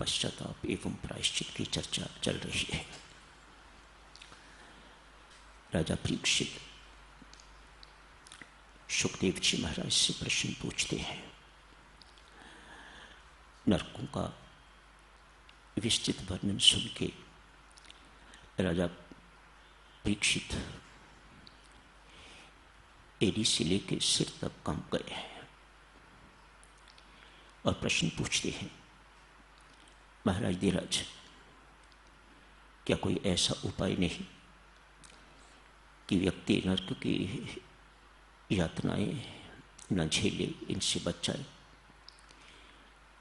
पश्चाताप एवं प्रायश्चित की चर्चा चल रही है। राजा परीक्षित सुखदेव जी महाराज से प्रश्न पूछते हैं। नरकों का विस्तृत वर्णन सुन के राजा परीक्षित एड़ी से लेकर सिर तक कांप गए हैं और प्रश्न पूछते हैं, महाराज धीराज, क्या कोई ऐसा उपाय नहीं कि व्यक्ति नरक की यातनाएं न झेले, इनसे बच जाए,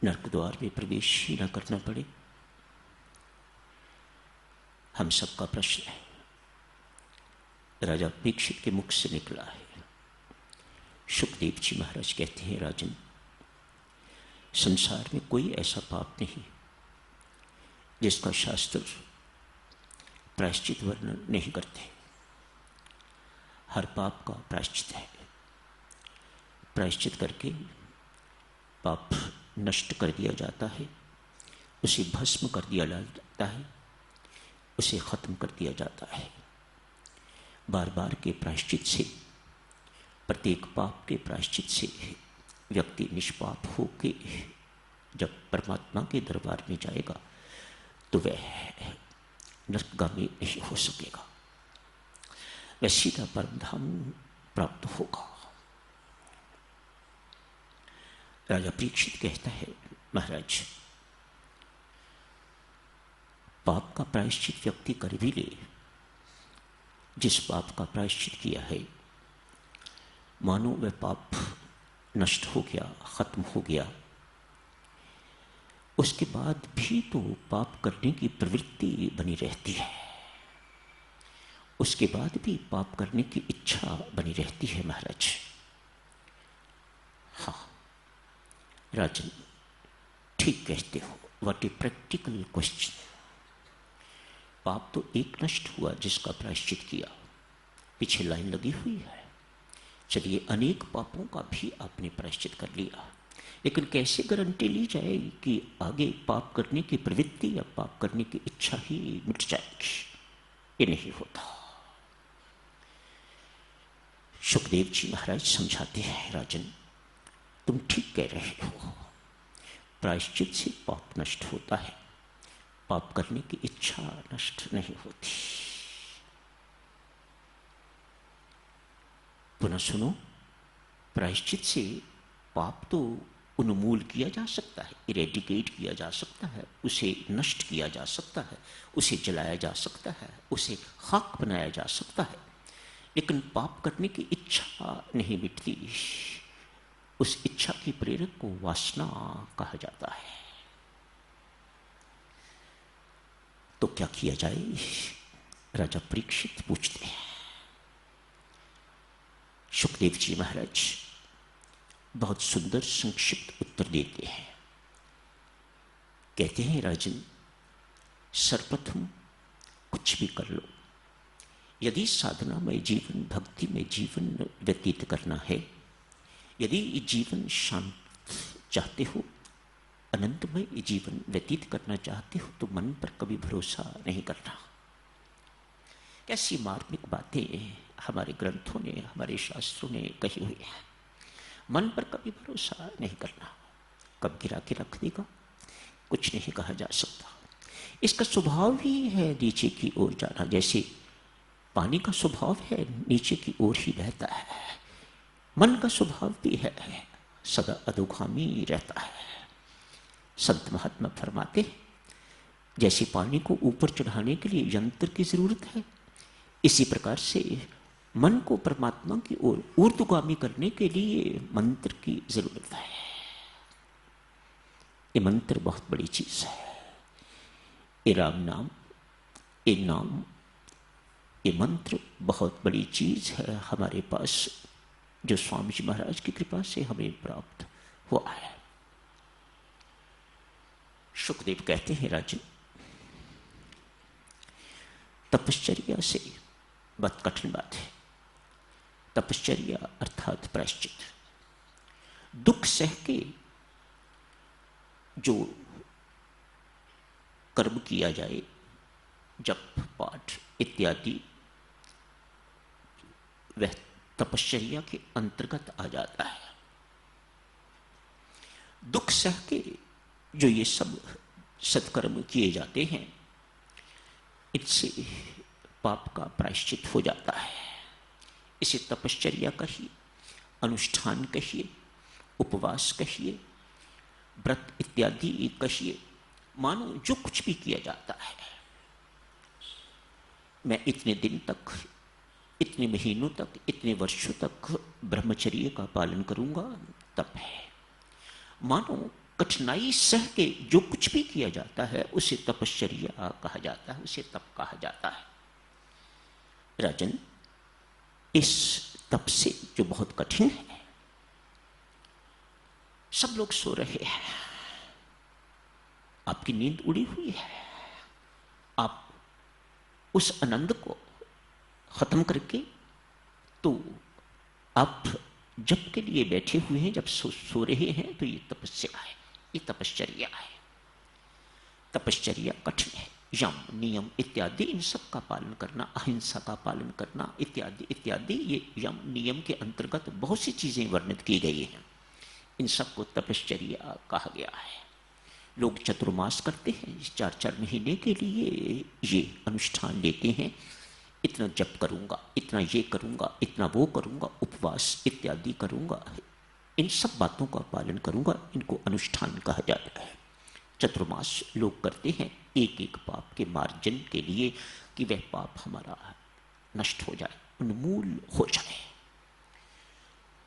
नरक द्वार में प्रवेश ही न करना पड़े? हम सबका प्रश्न है, राजा परीक्षित के मुख से निकला है। सुखदेव जी महाराज कहते हैं, राजन, संसार में कोई ऐसा पाप नहीं जिसका शास्त्र प्रायश्चित वर्णन नहीं करते। हर पाप का प्रायश्चित है। प्रायश्चित करके पाप नष्ट कर दिया जाता है, उसे भस्म कर दिया जाता है, उसे खत्म कर दिया जाता है। बार बार के प्रायश्चित से, प्रत्येक पाप के प्रायश्चित से व्यक्ति निष्पाप होके जब परमात्मा के दरबार में जाएगा तो वह नरकगामी नहीं हो सकेगा, वह सीधा परमधाम प्राप्त होगा। राजा परीक्षित कहता है, महाराज, पाप का प्रायश्चित व्यक्ति कर भी ले, जिस पाप का प्रायश्चित किया है मानो वह पाप नष्ट हो गया, खत्म हो गया, उसके बाद भी तो पाप करने की प्रवृत्ति बनी रहती है, उसके बाद भी पाप करने की इच्छा बनी रहती है। महाराज, हाँ राजन, ठीक कहते हो। What a practical question. पाप तो एक नष्ट हुआ जिसका प्रायश्चित किया, पीछे लाइन लगी हुई है। चलिए, अनेक पापों का भी आपने प्रायश्चित कर लिया, लेकिन कैसे गारंटी ली जाए कि आगे पाप करने की प्रवृत्ति या पाप करने की इच्छा ही मिट जाएगी? ये नहीं होता। सुखदेव जी महाराज समझाते हैं, राजन, तुम ठीक कह रहे हो, प्रायश्चित से पाप नष्ट होता है, पाप करने की इच्छा नष्ट नहीं होती। पुनः सुनो, प्रायश्चित से पाप तो उन्मूल किया जा सकता है, इरेडिकेट किया जा सकता है, उसे नष्ट किया जा सकता है, उसे जलाया जा सकता है, उसे खाक बनाया जा सकता है, लेकिन पाप करने की इच्छा नहीं मिटती। उस इच्छा की प्रेरक को वासना कहा जाता है। तो क्या किया जाए? राजा परीक्षित पूछते हैं। सुखदेव जी महाराज बहुत सुंदर संक्षिप्त उत्तर देते हैं। कहते हैं, राजन, सर्वप्रथम कुछ भी कर लो, यदि साधना में जीवन, भक्ति में जीवन व्यतीत करना है, यदि जीवन शांत चाहते हो, अनंतमय जीवन व्यतीत करना चाहते हो, तो मन पर कभी भरोसा नहीं करना। कैसी मार्मिक बातें हमारे ग्रंथों ने, हमारे शास्त्रों ने कही हुई है। मन पर कभी भरोसा नहीं करना, कब गिरा के रख देगा, कुछ नहीं कहा जा सकता। इसका स्वभाव ही है नीचे की ओर जाना, जैसे पानी का स्वभाव है नीचे की ओर ही बहता है, मन का स्वभाव भी है सदा अधोगामी रहता है। संत महात्मा फरमाते, जैसे पानी को ऊपर चढ़ाने के लिए यंत्र की जरूरत है, इसी प्रकार से मन को परमात्मा की ओर ऊर्ध्वगामी करने के लिए मंत्र की जरूरत है। ये मंत्र बहुत बड़ी चीज है। ये राम नाम, ये नाम, ये मंत्र बहुत बड़ी चीज है हमारे पास, जो स्वामी जी महाराज की कृपा से हमें प्राप्त हुआ है। सुखदेव कहते हैं, राजन, तपश्चर्या से बहुत कठिन बात है। तपश्चर्या अर्थात प्रायश्चित, दुख सह के जो कर्म किया जाए, जप पाठ इत्यादि, वह तपश्चर्या के अंतर्गत आ जाता है। दुख सह के जो ये सब सत्कर्म किए जाते हैं, इससे पाप का प्रायश्चित हो जाता है। इसे तपश्चर्या कहिए, अनुष्ठान कहिए, उपवास कहिए, व्रत इत्यादि कहिए, मानो जो कुछ भी किया जाता है, मैं इतने दिन तक, इतने महीनों तक, इतने वर्षों तक ब्रह्मचर्य का पालन करूंगा, तब है। मानो कठिनाई सह के जो कुछ भी किया जाता है उसे तपश्चर्या कहा जाता है, उसे तप कहा जाता है। राजन, इस तप से जो बहुत कठिन है, सब लोग सो रहे हैं, आपकी नींद उड़ी हुई है, आप उस आनंद को खत्म करके तो आप जप के लिए बैठे हुए हैं, जब सो रहे हैं, तो ये तपस्या है, ये तपश्चर्या है। तपश्चर्या कठिन है। यम नियम इत्यादि इन सब का पालन करना, अहिंसा का पालन करना इत्यादि इत्यादि, ये यम नियम के अंतर्गत बहुत सी चीजें वर्णित की गई हैं। इन सबको तपश्चर्या कहा गया है। लोग चतुर्मास करते हैं, 4-4 महीने के लिए ये अनुष्ठान लेते हैं, इतना जप करूंगा, इतना ये करूंगा, इतना वो करूंगा, उपवास इत्यादि करूंगा, इन सब बातों का पालन करूंगा, इनको अनुष्ठान कहा जाता है। चतुर्मास लोग करते हैं एक एक पाप के मार्जन के लिए, कि वह पाप हमारा नष्ट हो जाए, उन्मूल हो जाए।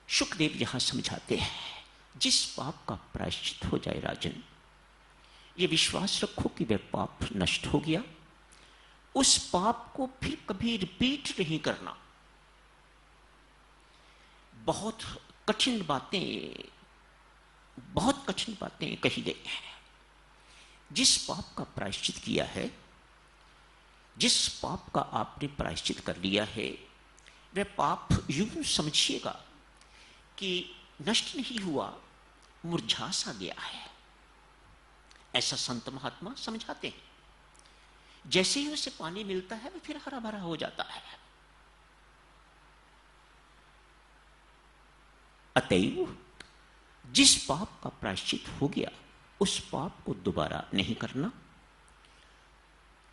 शुकदेव यहां समझाते हैं, जिस पाप का प्रायश्चित हो जाए राजन, ये विश्वास रखो कि वह पाप नष्ट हो गया, उस पाप को फिर कभी रिपीट नहीं करना। बहुत कठिन बातें कही गई हैं। जिस पाप का प्रायश्चित किया है, जिस पाप का आपने प्रायश्चित कर लिया है, वह पाप यूं समझिएगा कि नष्ट नहीं हुआ, मुरझा सा गया है। ऐसा संत महात्मा समझाते हैं। जैसे ही उसे पानी मिलता है, वह फिर हरा भरा हो जाता है। अतएव जिस पाप का प्रायश्चित हो गया, उस पाप को दोबारा नहीं करना,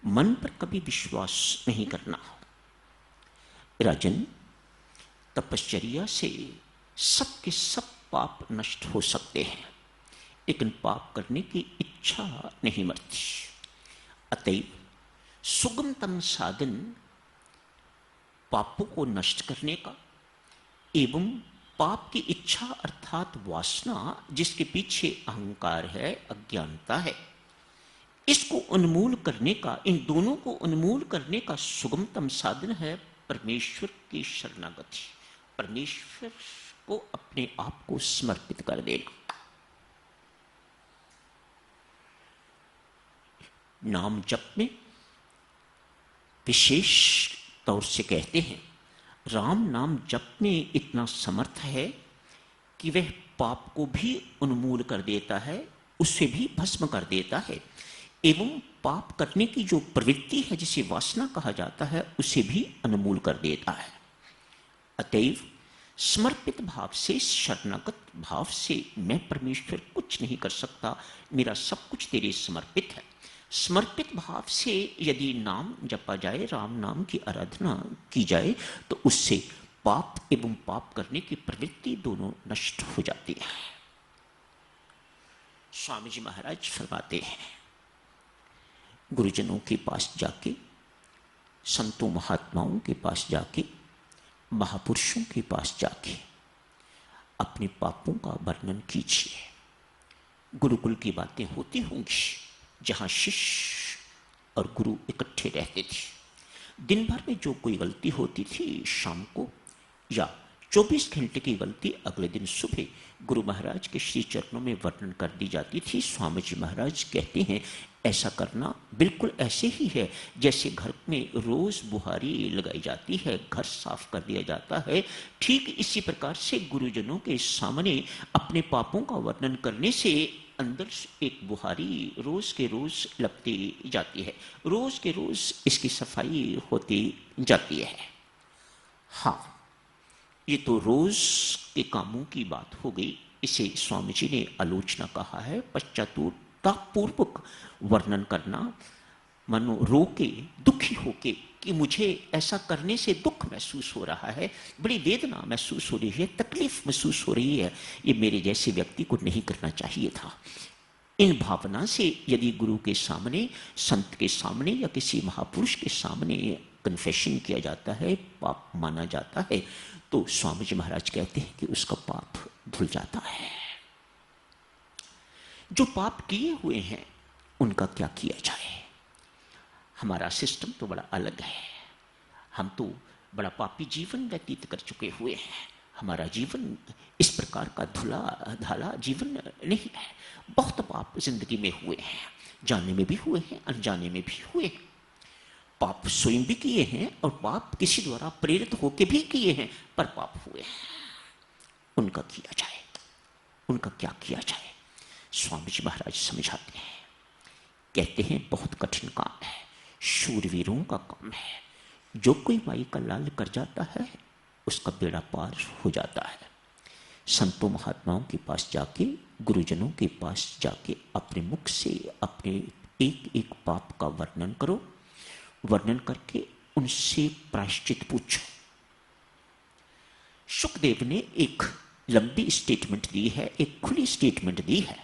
मन पर कभी विश्वास नहीं करना। राजन, तपश्चर्या से सब के सब पाप नष्ट हो सकते हैं, लेकिन पाप करने की इच्छा नहीं मरती। अतएव सुगमतम साधन पापों को नष्ट करने का एवं पाप की इच्छा अर्थात वासना, जिसके पीछे अहंकार है, अज्ञानता है, इसको उन्मूल करने का, इन दोनों को उन्मूल करने का सुगमतम साधन है परमेश्वर की शरणागति, परमेश्वर को अपने आप को समर्पित कर देना। नाम जप में विशेष तौर से कहते हैं, राम नाम जप में इतना समर्थ है कि वह पाप को भी उन्मूल कर देता है, उसे भी भस्म कर देता है, एवं पाप करने की जो प्रवृत्ति है, जिसे वासना कहा जाता है, उसे भी उन्मूल कर देता है। अतएव समर्पित भाव से, शरणागत भाव से, मैं परमेश्वर कुछ नहीं कर सकता, मेरा सब कुछ तेरे समर्पित है, समर्पित भाव से यदि नाम जपा जाए, राम नाम की आराधना की जाए, तो उससे पाप एवं पाप करने की प्रवृत्ति दोनों नष्ट हो जाती है। स्वामी जी महाराज फरमाते हैं, गुरुजनों के पास जाके, संतों महात्माओं के पास जाके, महापुरुषों के पास जाके अपने पापों का वर्णन कीजिए। गुरुकुल की बातें होती होंगी, जहां शिष्य और गुरु इकट्ठे रहते थे। दिन भर में जो कोई गलती होती थी, शाम को या 24 घंटे की गलती अगले दिन सुबह गुरु महाराज के श्री चरणों में वर्णन कर दी जाती थी। स्वामी जी महाराज कहते हैं, ऐसा करना बिल्कुल ऐसे ही है जैसे घर में रोज बुहारी लगाई जाती है, घर साफ कर दिया जाता है। ठीक इसी प्रकार से गुरुजनों के सामने अपने पापों का वर्णन करने से अंदर एक बुहारी रोज के रोज लगती जाती है, रोज के रोज इसकी सफाई होती जाती है। हाँ, ये तो रोज के कामों की बात हो गई। इसे स्वामी जी ने आलोचना कहा है, पश्चातापूर्वक वर्णन करना, मानो रो के, दुखी होके कि मुझे ऐसा करने से दुख महसूस हो रहा है, बड़ी वेदना महसूस हो रही है, तकलीफ महसूस हो रही है, ये मेरे जैसे व्यक्ति को नहीं करना चाहिए था। इन भावना से यदि गुरु के सामने, संत के सामने या किसी महापुरुष के सामने कन्फेशन किया जाता है, पाप माना जाता है, तो स्वामी जी महाराज कहते हैं कि उसका पाप धुल जाता है। जो पाप किए हुए हैं उनका क्या किया जाए? हमारा सिस्टम तो बड़ा अलग है। हम तो बड़ा पापी जीवन व्यतीत कर चुके हुए हैं। हमारा जीवन इस प्रकार का धुला धाला जीवन नहीं है। बहुत पाप जिंदगी में हुए हैं, जाने में भी हुए हैं, अनजाने में भी हुए हैं। पाप स्वयं भी किए हैं और पाप किसी द्वारा प्रेरित होकर भी किए हैं, पर पाप हुए हैं। उनका किया जाए, उनका क्या किया जाए? स्वामी जी महाराज समझाते हैं, कहते हैं बहुत कठिन काम है, शूरवीरों का काम है। जो कोई माई का लाल कर जाता है उसका बेड़ा पार हो जाता है। संतों महात्माओं के पास जाके, गुरुजनों के पास जाके अपने मुख से अपने एक एक पाप का वर्णन करो, वर्णन करके उनसे प्रायश्चित पूछो। शुकदेव ने एक लंबी स्टेटमेंट दी है, एक खुली स्टेटमेंट दी है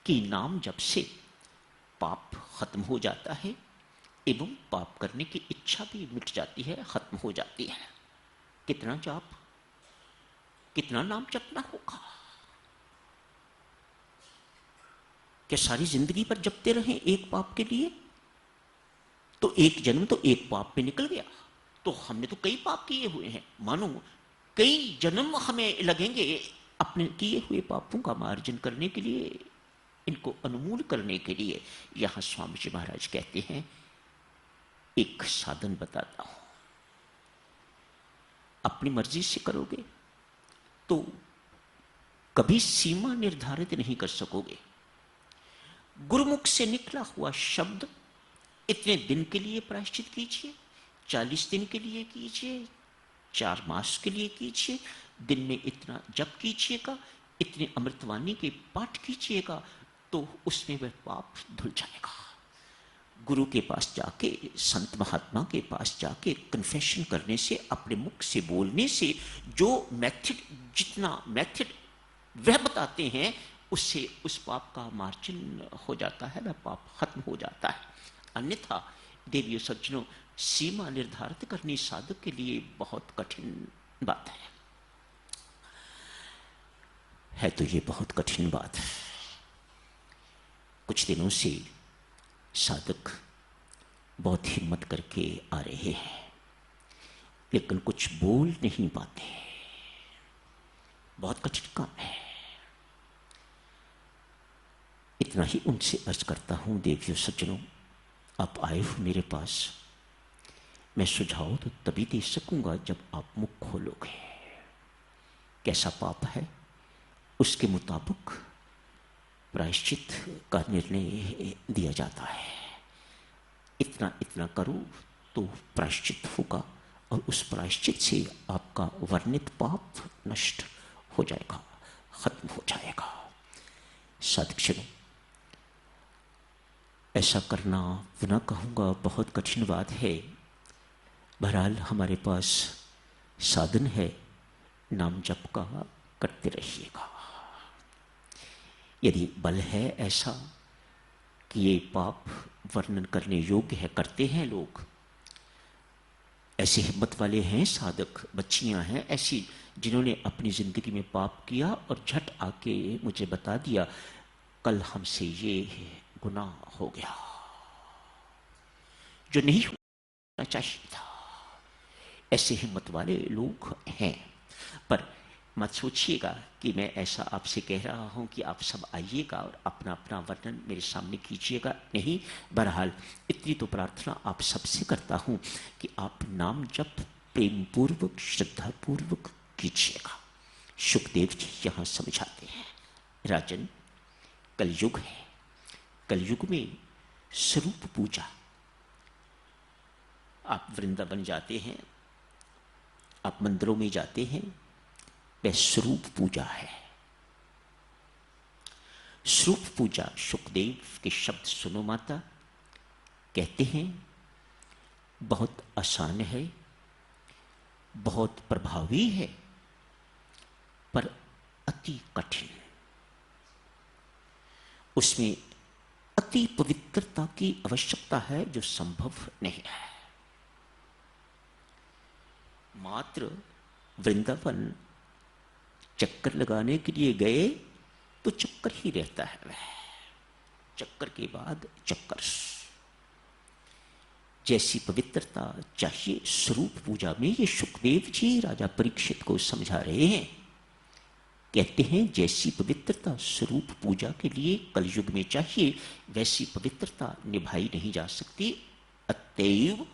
कि नाम जप से पाप खत्म हो जाता है एवं पाप करने की इच्छा भी मिट जाती है, खत्म हो जाती है। कितना जाप, कितना नाम जपना होगा? क्या सारी जिंदगी पर जपते रहें एक पाप के लिए? तो एक जन्म तो एक पाप में निकल गया। तो हमने तो कई पाप किए हुए हैं, मानो कई जन्म हमें लगेंगे अपने किए हुए पापों का मार्जन करने के लिए, इनको अनुमूल करने के लिए। यहां स्वामी जी महाराज कहते हैं एक साधन बताता हूं, अपनी मर्जी से करोगे तो कभी सीमा निर्धारित नहीं कर सकोगे। गुरुमुख से निकला हुआ शब्द, इतने दिन के लिए प्रायश्चित कीजिए, 40 दिन के लिए कीजिए, 4 मास के लिए कीजिए, दिन में इतना जप कीजिएगा, इतने अमृतवाणी के पाठ कीजिएगा, तो उसमें वह पाप धुल जाएगा। गुरु के पास जाके, संत महात्मा के पास जाके कन्फेशन करने से, अपने मुख से बोलने से, जो मेथड, जितना मेथड वह बताते हैं, उससे उस पाप का मार्जन हो जाता है, वह पाप खत्म हो जाता है। अन्यथा देवियों सज्जनों, सीमा निर्धारित करनी साधक के लिए बहुत कठिन बात है तो ये बहुत कठिन बात है। कुछ दिनों से साधक बहुत हिम्मत करके आ रहे हैं, लेकिन कुछ बोल नहीं पाते, बहुत कठिन काम है। इतना ही उनसे अर्ज करता हूं, देवियों सज्जनों, आप आए हो मेरे पास, मैं सुझाव तो तभी दे सकूंगा जब आप मुख खोलोगे। कैसा पाप है उसके मुताबिक प्रायश्चित का निर्णय दिया जाता है। इतना इतना करो तो प्रायश्चित होगा और उस प्रायश्चित से आपका वर्णित पाप नष्ट हो जाएगा, खत्म हो जाएगा। साधक, ऐसा करना न कहूँगा बहुत कठिन बात है। बहरहाल हमारे पास साधन है, नाम जप का करते रहिएगा। यदि बल है ऐसा कि ये पाप वर्णन करने योग्य है, करते हैं लोग, ऐसे हिम्मत वाले हैं साधक, बच्चियां हैं ऐसी जिन्होंने अपनी जिंदगी में पाप किया और झट आके मुझे बता दिया कल हमसे ये गुनाह हो गया, जो नहीं होना चाहिए था। ऐसे हिम्मत वाले लोग हैं। पर मत सोचिएगा कि मैं ऐसा आपसे कह रहा हूं कि आप सब आइएगा और अपना अपना वर्णन मेरे सामने कीजिएगा, नहीं। बहरहाल इतनी तो प्रार्थना आप सबसे करता हूं कि आप नाम जप प्रेम पूर्वक, श्रद्धा पूर्वक कीजिएगा। सुखदेव जी यहां समझाते हैं, राजन, कलयुग है। कलयुग में स्वरूप पूजा, आप वृंदावन जाते हैं, आप मंदिरों में जाते हैं, वह स्वरूप पूजा है। स्वरूप पूजा, सुखदेव के शब्द सुनो माता, कहते हैं बहुत आसान है, बहुत प्रभावी है, पर अति कठिन। उसमें अति पवित्रता की आवश्यकता है जो संभव नहीं है। मात्र वृंदावन चक्कर लगाने के लिए गए तो चक्कर ही रहता है, वह चक्कर के बाद चक्कर। जैसी पवित्रता चाहिए स्वरूप पूजा में, ये सुखदेव जी राजा परीक्षित को समझा रहे हैं। कहते हैं जैसी पवित्रता स्वरूप पूजा के लिए कलयुग में चाहिए, वैसी पवित्रता निभाई नहीं जा सकती। अतएव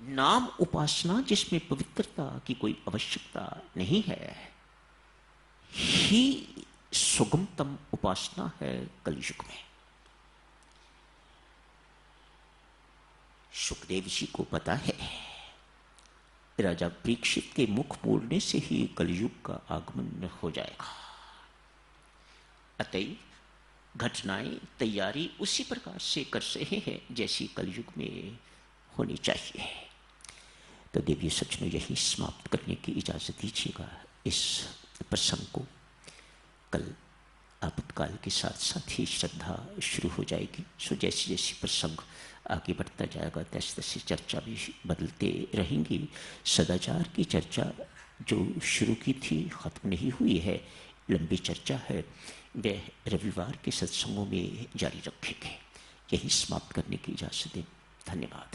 नाम उपासना, जिसमें पवित्रता की कोई आवश्यकता नहीं है, ही सुगमतम उपासना है कलयुग में। सुखदेव जी को पता है राजा परीक्षित के मुख बोलने से ही कलयुग का आगमन हो जाएगा। अतएव घटनाएं, तैयारी उसी प्रकार से कर रहे हैं जैसी कलयुग में होनी चाहिए। तो देवी सज्जनों, यही समाप्त करने की इजाजत दीजिएगा इस प्रसंग को। कल आपातकाल के साथ साथ ही श्रद्धा शुरू हो जाएगी। सो जैसे जैसे प्रसंग आगे बढ़ता जाएगा तैसे तैसे चर्चा भी बदलते रहेंगी। सदाचार की चर्चा जो शुरू की थी खत्म नहीं हुई है, लंबी चर्चा है, वह रविवार के सत्संगों में जारी रखेंगे। यही समाप्त करने की इजाजत दें। धन्यवाद।